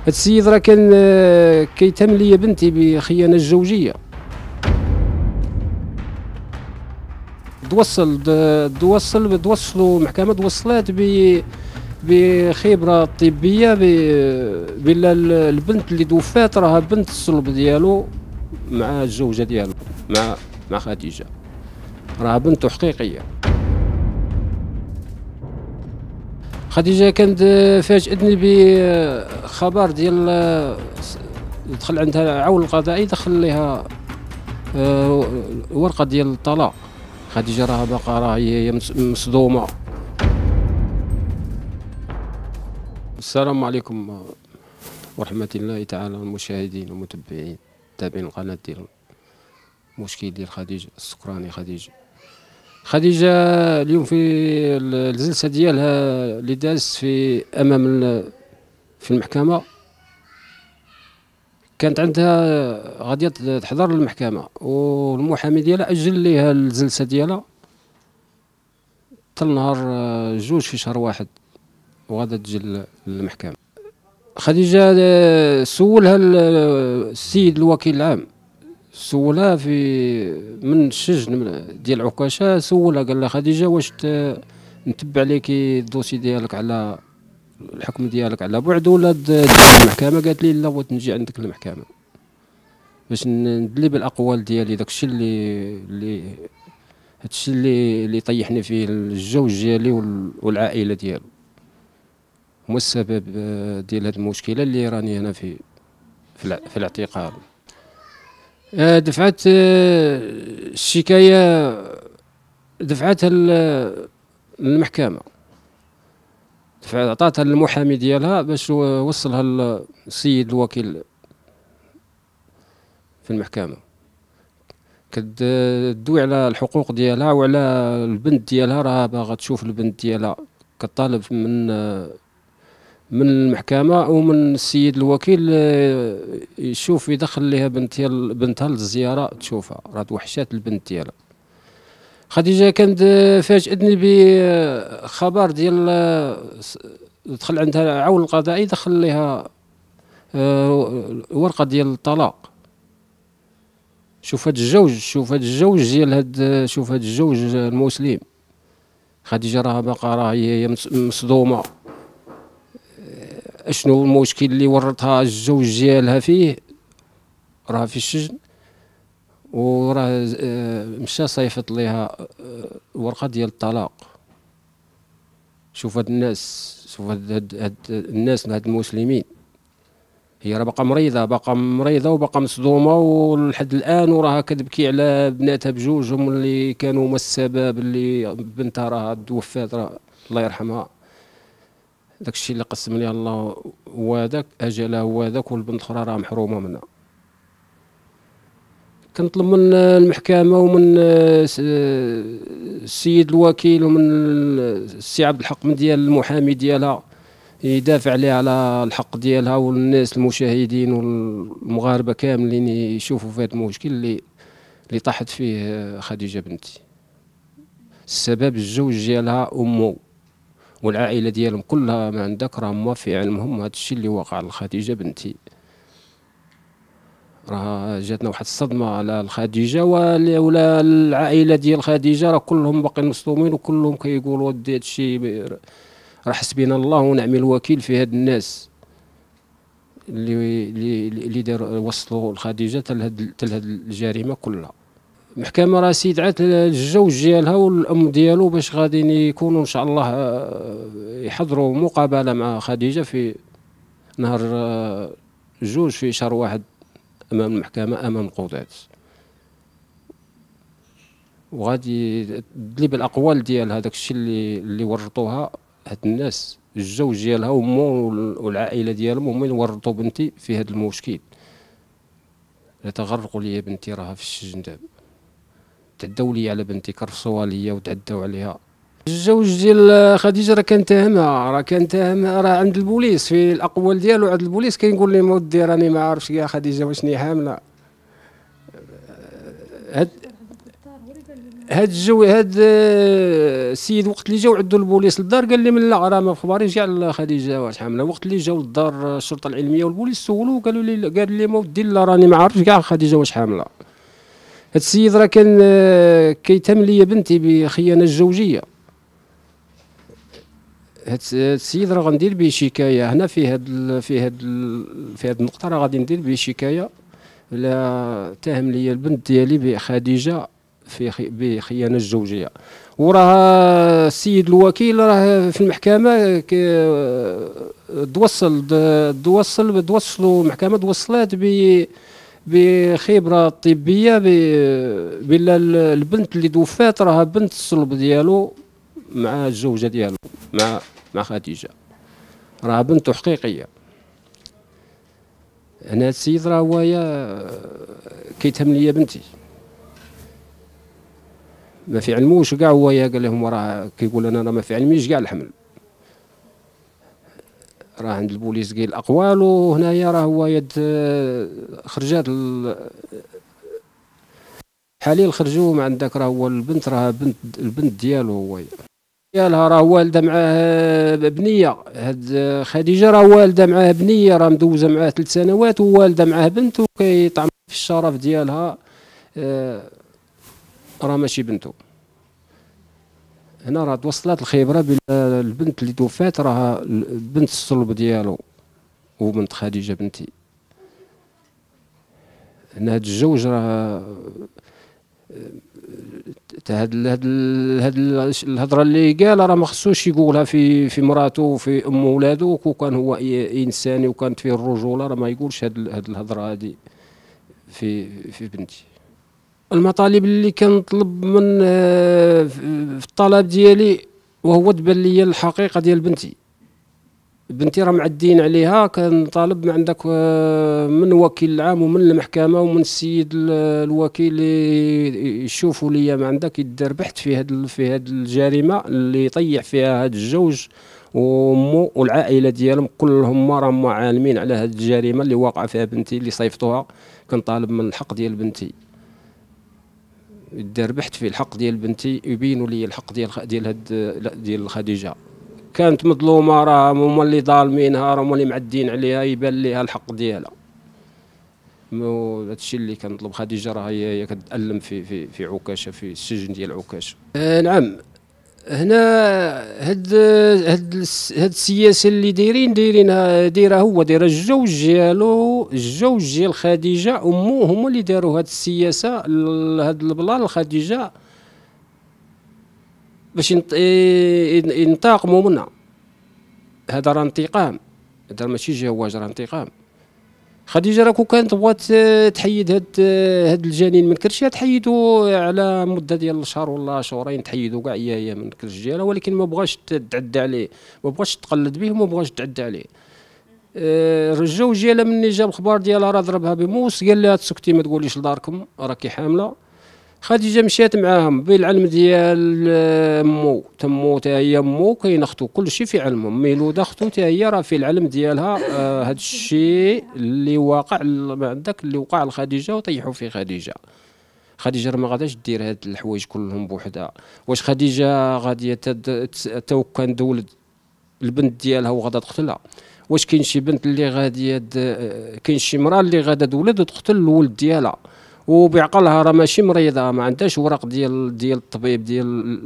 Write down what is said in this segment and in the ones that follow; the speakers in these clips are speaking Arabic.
هاد السيد راه كان كيتهم ليا بنتي بخيانه زوجيه. توصلوا المحكمه توصلات بخبره طبيه بلا البنت اللي توفات راها بنت الصلب ديالو مع الزوجه ديالو مع خديجه، راها بنته حقيقيه. خديجه كانت فاجأتني بخبر ديال دخل عندها عون القضائي، دخل ليها ورقه ديال الطلاق. خديجه راها باقا هي مصدومه. السلام عليكم ورحمه الله تعالى المشاهدين والمتابعين تابعين القناه ديال مشكل ديال خديجه السكراني. خديجه اليوم في الجلسه ديالها اللي دازت في في المحكمه، كانت عندها غاديه تحضر للمحكمه، والمحامي ديالها اجل ليها الجلسه ديالها حتى نهار 2 في شهر 1 وغادا تجي للمحكمه. خديجه سولها السيد الوكيل العام، سولها من السجن ديال عكاشه، سولها قال لها خديجه واش نتبع لك الدوسي ديالك على الحكم ديالك على بعد ولا تجي المحكمه؟ قالت لي لا، بغيت نجي عندك المحكمه باش ندلي بالاقوال ديالي. داكشي هادشي اللي طيحني فيه الزوج ديالي والعائله ديالو، هو السبب ديال هاد المشكله اللي راني هنا في الاعتقال. دفعت الشكايه، دفعتها للمحكمه، عطاتها للمحامي ديالها باش وصلها للسيد الوكيل في المحكمه. كتدوي على الحقوق ديالها وعلى البنت ديالها، راه باغا تشوف البنت ديالها، كطالب من المحكمه ومن السيد الوكيل يشوف يدخل ليها بنتها للزياره تشوفها، راه توحشات البنت ديالها. خديجه كانت فاجأتني بخبر ديال دخل عندها عون القضائي، دخل ليها ورقه ديال الطلاق. شوف هاد الزوج ديال هاد الزوج المسلم. خديجه راها باقا هي مصدومه. اشنو المشكل اللي ورطها الزوج ديالها فيه؟ راه في السجن، وراه مشى صيفط ليها ورقه ديال الطلاق. شوف هاد الناس، هاد الناس هاد المسلمين، هي راه باقا مريضه وباقا مصدومه ولحد الان، وراها كتبكي على بناتها بجوجهم اللي كانوا هما السبب اللي بنتها راه توفات، راه الله يرحمها. داكشي اللي قسم ليها الله هو هذاك، اجلها هو هذاك، والبنت الاخرى راه محرومه منها. كنطلب من المحكمه ومن السيد الوكيل ومن السي عبد الحق من ديال المحامي ديالها يدافع عليها على الحق ديالها، والناس المشاهدين والمغاربه كاملين يشوفوا في هذا المشكل اللي طاحت فيه خديجه بنتي. السبب الزوج ديالها، امه والعائله ديالهم كلها ما عندك راهم في علمهم هذا الشيء اللي وقع لخديجه بنتي. راه جاتنا واحد الصدمه على خديجه ولا العائله ديال خديجه، راه كلهم باقيين مصدومين وكلهم كيقولوا هذا الشيء راه حسبنا الله ونعم الوكيل في هاد الناس اللي داروا وصلوا لخديجه تل هاد الجريمه كلها. المحكمه راه استدعت الزوج ديالها والام ديالو باش غاديين يكونوا ان شاء الله يحضروا مقابله مع خديجه في نهار 2 في شهر 1 امام المحكمه، امام القضاة، وغادي تدلي بالاقوال ديال هذاك الشيء اللي ورطوها هاد الناس. الزوج ديالها وامه والعائله ديالهم هما اللي ورطوا بنتي في هذا المشكل. لا تغرقوا لي بنتي، راها في السجن دابا. تعداو لي على بنتي، كرفصوها ليا وتعداو عليها. الزوج ديال خديجه راه كان تاهمها راه عند البوليس، في الاقوال ديالو عند البوليس كيقول لي ودي راني ما عارفش يا خديجه واش ني حامله. هاد الجو هاد السيد وقت اللي جاو عدوا البوليس للدار قال لي من لا راه ما خباريش كاع خديجه واش حامله. وقت اللي جاو للدار الشرطه العلميه والبوليس سولوه قالوا لي قال لي ما ودي لا راني ما عارفش كاع خديجه واش حامله. هاد السيد راه كان كيتهم لي بنتي بخيانه الزوجيه. هاد السيد راه غندير به شكايه هنا في هاد النقطه، راه غادي ندير به شكايه. لا اتهم لي البنت ديالي بخديجه بخيانه الزوجيه. وراه السيد الوكيل راه في المحكمه توصلوا المحكمه توصلات بخبره طبيه بلا البنت اللي توفات راه بنت الصلب ديالو مع الزوجه ديالو مع خديجه، راه بنته حقيقيه. هنا السيد راه هوايا كيتهم ليا بنتي ما في علموش كاع، هوايا قال لهم راه كيقول انا ما في علميش كاع الحمل. راه عند البوليس قال الاقوال، وهنايا راه هوايا خرجات الحليل خرجوا ما عندك. راه هو البنت راه البنت ديالو هوايا ديالها راه والده معاه بنيه. هاد خديجه راه والده معاه بنيه، راه مدوزه معاه 3 سنوات ووالده معاه بنت وكيطعم في الشرف ديالها. راه ماشي بنته. هنا راه توصلت الخبره بالبنت اللي توفات راه بنت الصلب ديالو وبنت خديجه بنتي. هنا هاد الزوج راه هاد الهضره اللي قال راه ما خصوش يقولها في مراته وفي ام ولادو. وكان هو انساني وكانت فيه الرجوله راه ما يقولش هاد الهضره هادي في بنتي. المطالب اللي كنطلب من في الطلب ديالي وهو تبان لي الحقيقه ديال بنتي راه معدين عليها. كنطالب من عندك من وكيل العام ومن المحكمه ومن السيد الوكيل يشوفوا لي ما عندك يدار بحث في هاد الجريمه اللي طيح فيها هاد الزوج وامه والعائله ديالهم كلهم راهم عالمين على هاد الجريمه اللي واقعه فيها بنتي اللي صيفطوها. كنطالب من الحق ديال بنتي يدار بحث في الحق ديال بنتي، يبينوا لي الحق ديال خديجه. كانت مظلومه راه هما اللي ظالمينها، راه هما اللي معدين عليها، يبان ليها الحق ديالها. هذا الشيء اللي كنطلب. خديجه راه هي كتألم في عكاشه في السجن ديال عكاشه. نعم. هنا هاد السياسه اللي دايرها هو داير الزوج ديالو، الزوج ديال خديجه امه هما اللي داروا هاد السياسه هاد البلان لخديجه باش ينتقموا منها. هذا راه انتقام، هذا ماشي جواز، راه انتقام. خديجه راه كون كانت بغات تحيد هاد الجنين من كرشها تحيدو على مده ديال شهر ولا شهرين، تحيدو كاع هي من الكرش ديالها، ولكن ما بغاش تعدى عليه، ما بغاش تقلد به وما بغاش تعدى عليه. الزوج ديالها مني جاب الخبار ديالها راه ضربها بموس، قال لها تسكتي ما تقوليش لداركم راكي حامله. خديجه مشات معاهم بالعلم ديال مو تمو تا هي مو كاين اختو كلشي في علمهم. ميلوده اختو تا هي راه في العلم ديالها. هاد الشيء اللي واقع عندك اللي وقع لخديجه وطيحوا في خديجه. خديجه راه ما غاداش دير هاد الحوايج كلهم بوحدها. واش خديجه غاديه كان دولد البنت ديالها وغادا تقتلها؟ واش كاين شي بنت اللي غاديه كاين شي مراه اللي غادا تولد وتقتل الولد ديالها وبعقلها؟ راه ماشي مريضه، ما عندهاش ورق ديال الطبيب ديال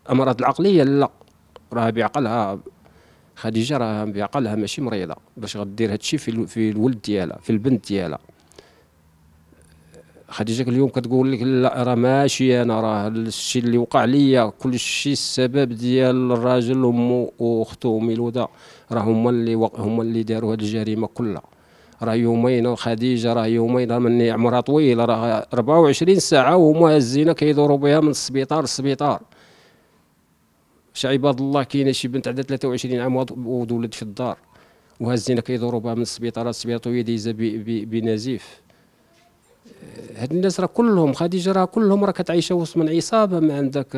الامراض العقليه، لا راه بعقلها. خديجه راه بعقلها ماشي مريضه باش غدير هادشي في الولد ديالها في البنت ديالها. خديجه اليوم كتقول لك لا راه ماشي انا، راه الشيء اللي وقع ليا كل شيء السبب ديال الراجل امه واخته ميلوده، راه هما اللي داروا هاد الجريمه كلها. راه يومين خديجه راه يومين مني عمرها طويل، راه 24 ساعه وهما هازينها كيدوروا بها من السبيطار للسبيطار. اش عباد الله كاينه شي بنت عندها 23 عام وولدت في الدار وهازينها كيدوروا بها من السبيطار للسبيطار وهي دايزه بنزيف. هاد الناس راه كلهم خديجه راه كلهم راه كتعيش وسط من عصابه. ما عندك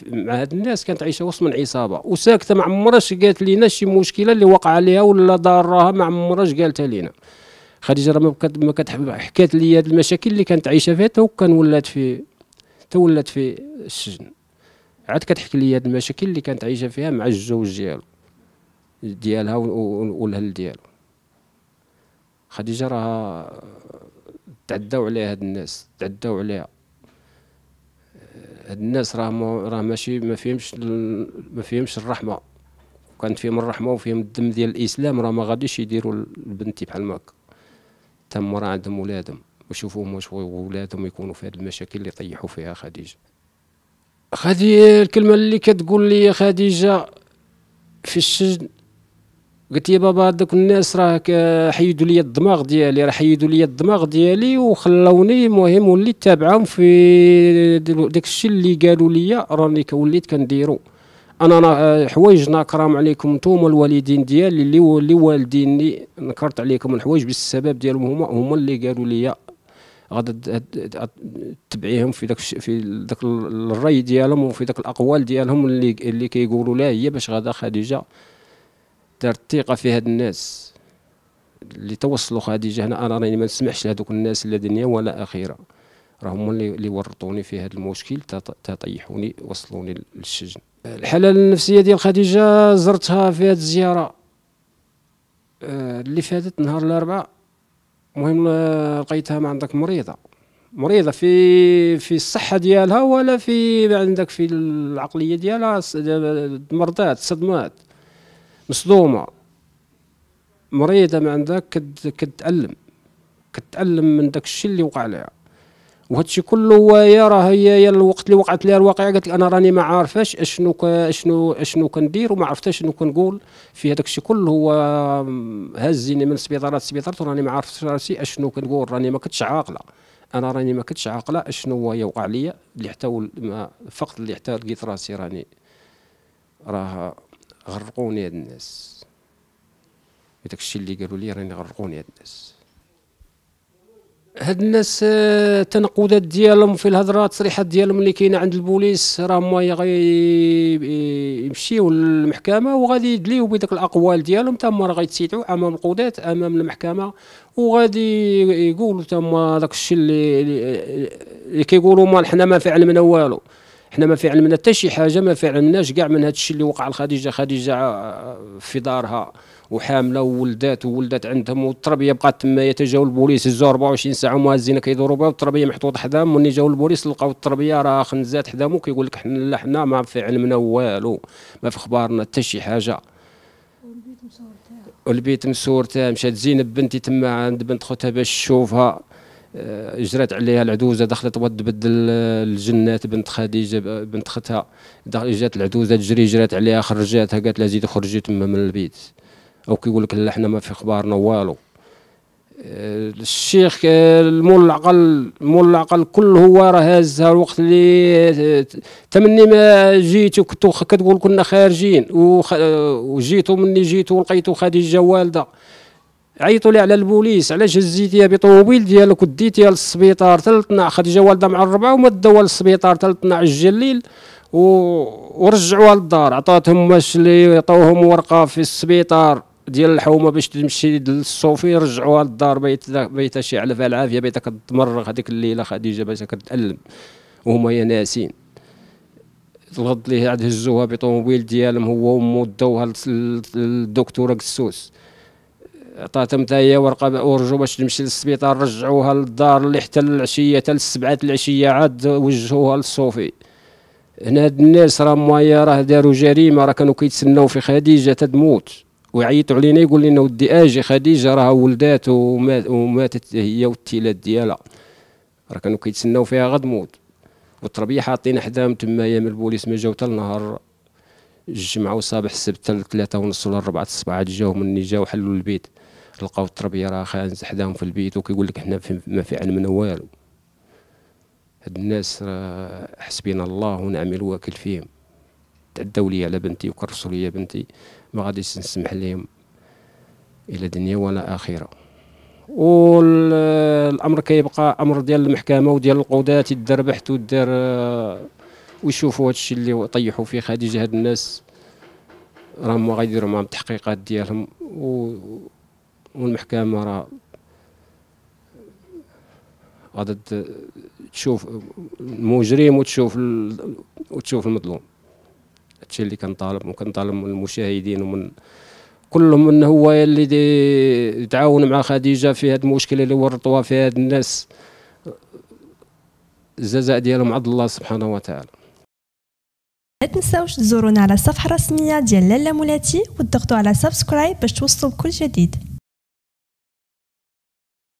مع هاد الناس كانت عايشه وسط من عصابه وساكته، ما عمرهاش قالت لينا شي مشكله اللي وقع عليها ولا ضارها، ما عمرهاش قالتها لينا. خديجه راه ما حكات لي هاد المشاكل اللي كانت عايشه فيها ولات في السجن. عاد كتحكي لي هاد المشاكل اللي كانت عايشه فيها مع الزوج ديالها والهل ديالو. خديجه راه تعداو عليها هاد الناس، تعداو عليها هاد الناس. راه ماشي ما فيهمش الرحمه. كانت فيهم الرحمه وفيهم الدم ديال الاسلام، راه ما غاديش يديروا لبنتي بحال هكا. تما راه عندهم ولادهم ويشوفوهم واش ولادهم يكونوا في هاد المشاكل اللي طيحوا فيها خديجه. هذه الكلمه اللي كتقول لي خديجه في السجن، قلت يا بابا هذوك الناس راه حيدوا لي الدماغ ديالي، راه حيدوا لي الدماغ ديالي وخلوني المهم وليت تابعهم في داك الشيء اللي قالوا لي راني وليت كنديرو. انا حوايج ناكرام عليكم نتوما الوالدين ديالي اللي والديني، نكرت عليكم الحوايج بالسبب ديالهم، هما اللي قالوا لي غادا تبعيهم في داك الرأي ديالهم وفي داك الاقوال ديالهم اللي كيقولوا لها هي، باش غادا خديجه دارت ثقه في هاد الناس اللي توصلوا خديجه. هنا انا راني ما نسمحش لهذوك الناس لا دنيا ولا اخره، راه هما اللي ورطوني في هذا المشكل، تطيحوني وصلوني للسجن. الحاله النفسيه ديال خديجه زرتها في هذه الزياره اللي فاتت نهار الاربعاء. المهم لقيتها ما عندك مريضه في الصحه ديالها ولا في عندك في العقليه ديالها، مرضات صدمات مصدومه مريضه ما عندك، كتألم من داك الشيء اللي وقع لها. وهذا الشيء كله هي الوقت اللي وقعت لها الواقعه قالت لك انا راني ما عارفاش اشنو كندير، وما عرفتش شنو كنقول في هذاك الشيء كله. هو هزني من سبيطارات وراني ما عارفش راسي اشنو كنقول، راني ما كنتش عاقله. انا راني ما كنتش عاقله اشنو هو وقع لي، اللي حتى فقط اللي حتى لقيت راسي راه غرقوني هاد الناس. داك الشيء اللي قالوا لي راني غرقوني هاد الناس. هاد الناس التنقلات ديالهم في الهضره، التصريحات ديالهم اللي كاينه عند البوليس، راه هما يمشيو للمحكمه وغادي يدليو بداك الاقوال ديالهم، تما راه غيتسيتوا امام القضاة امام المحكمه، وغادي يقولوا تما داك الشيء اللي كيقولوا ما حنا ما فعلنا والو. حنا ما فعلنا حتى شي حاجه، ما فعلناش كاع من هذا الشيء اللي وقع لخديجه. خديجه في دارها وحامله وولدات عندهم، والتربيه بقات تما. جاو البوليس هزوا 24 ساعه ومهزين كيدوروا بها، والتربيه محطوطه حداهم. ملي جاو البوليس لقاو التربيه راه خنزات حداهم، وكيقول لك حنا ما في علمنا والو، ما في اخبارنا حتى شي حاجه. والبيت مسور تاع مشات زينب بنتي تما عند بنت خوتها باش تشوفها، جرات عليها العدوزه، دخلت تبدل الجنات بنت خديجه بنت ختها، جات العدوزه تجري جرات عليها خرجاتها، قالت لها زيدي خرجي تما من البيت. او كيقول لك لا حنا ما في اخبارنا والو. الشيخ مول العقل كل هو راه هازها الوقت اللي تمني ما جيتو كنتو كتقول كنا خارجين وجيتو. مني جيتو ولقيتو خديجه والده، عيطوا لي على البوليس علاش هزيتيها بطوموبيل ديالك وديتيها للسبيطار حتى 12. خديجه والده معربه وما داوها للسبيطار حتى 12 الليل ورجعوها للدار. عطاتهم باش اللي عطاوهم ورقه في السبيطار ديال الحومه باش تمشي للصوفي، رجعوها للدار. بيتها شي فيها العافيه، بيتها كتمرغ هذيك الليله خديجه بيتها كتألم وهما يا ناسين. الغد ليه عاد هزوها بطوموبيل ديالهم هو وامو، داوها للدكتوره قسوس، عطاتهم حتى هي ورقه ورجعوا باش تمشي للسبيطار. رجعوها للدار اللي حتى العشيه حتى السبعه العشيه عاد وجهوها للصوفي. هنا هاد الناس راه داروا جريمه، راه كانوا كيتسناو في خديجه تدموت، ويعيطوا علينا يقول لنا ودي اجي خديجه راه ولدات وماتت هي والتيلات ديالها، راه كانوا كيتسناو فيها غتموت. والتربيه حاطين حداهم تما ايام البوليس ما جاو حتى النهار الجمعه وصباح السبت 3:30 ولا 4 الصباح جاو. مني جاو حلوا البيت لقاو التربيه راه خانز حداهم في البيت، وكيقول لك حنا ما في علمنا والو. هاد الناس حسبنا الله ونعم الوكيل فيهم. تعداو لي على بنتي وكرسوا لي بنتي، ما غاديش نسمح لهم الى دنيا ولا اخره. والامر كيبقى امر ديال المحكمه وديال القضاة يدار بحث ودار ويشوفوا هادشي اللي طيحوا فيه خديجه. هاد الناس راهم غيديروا معهم التحقيقات ديالهم، والمحكمه راه غادي تشوف المجرم وتشوف المظلوم. هادشي اللي كنطالب من المشاهدين ومن كلهم، انه هو اللي يتعاون مع خديجه في هذا المشكل اللي ورطوها في هاد الناس، الجزاء ديالهم عند الله سبحانه وتعالى. لا تنساوش تزورونا على الصفحه الرسميه ديال لاله مولاتي وتضغطوا على سبسكرايب باش توصلوا بكل جديد.